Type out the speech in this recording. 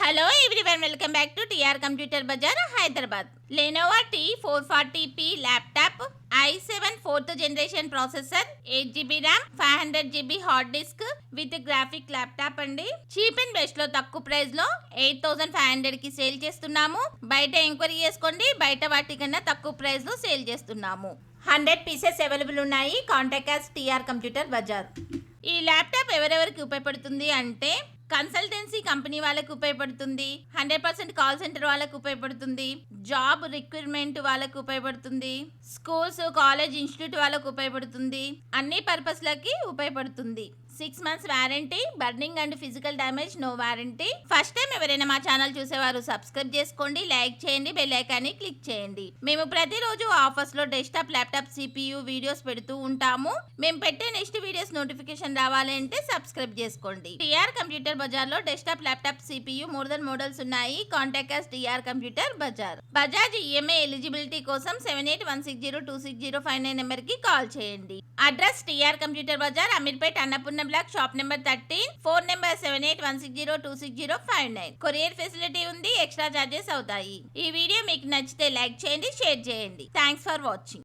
Hello everyone, welcome back to TR Computer Bazaar, Hyderabad. Lenovo T440p laptop, i7 4th generation processor, 8GB RAM, 500GB hard disk with graphic laptop అండి. Cheap and best లో తక్కువ price లో 8500 కి sale చేస్తున్నాము. బయట enquiry చేసుకోండి, బయట వాటికన్నా తక్కువ ప్రైస్ లో సేల్ చేస్తున్నాము. 100 పీసెస్ అవైలబుల్ ఉన్నాయి. Contact us TR Computer Bazaar. ఈ ల్యాప్టాప్ ఎవరెవరికి ఉపయోగపడుతుంది అంటే కన్సల్టెన్సీ కంపెనీ వాళ్ళకి ఉపయోగపడుతుంది, 100% కాల్ సెంటర్ వాళ్ళకి ఉపయోగపడుతుంది, జాబ్ రిక్రూట్మెంట్ వాళ్ళకి ఉపయోగపడుతుంది, స్కూల్స్ కాలేజ్ ఇన్స్టిట్యూట్ వాళ్ళకి ఉపయోగపడుతుంది, అన్ని పర్పస్లకి ఉపయోగపడుతుంది. 6 months warranty, burning and physical damage no warranty. First time ఎవరైనా మా ఛానల్ చూసేవారు సబ్స్క్రైబ్ చేసుకోండి, లైక్ చేయండి, బెల్ ఐకాన్ని క్లిక్ చేయండి. మేము ప్రతిరోజు ఆఫర్స్ లో డెస్క్టాప్, ల్యాప్టాప్, CPU వీడియోస్ పెడుతూ ఉంటాము. మేము పెట్టే నెక్స్ట్ వీడియోస్ నోటిఫికేషన్ రావాలి అంటే సబ్స్క్రైబ్ చేసుకోండి. TR కంప్యూటర్ బజార్ లో డెస్క్టాప్, ల్యాప్టాప్, CPU మోడల్స్ ఉన్నాయి. Contact us TR computer Bazar. Bajaj EMI eligibility కోసం 7816026059 నెంబర్ కి కాల్ చేయండి. Address TR computer Bazar, Ameerpet, Annapurna block, shop number 13, phone number 7816026059. Courier facility ఉంది, ఎక్స్ట్రా చార్జెస్ అవుతాయి. ఈ వీడియో మీకు నచ్చితే లైక్ చేయండి, షేర్ చేయండి. Thanks for watching.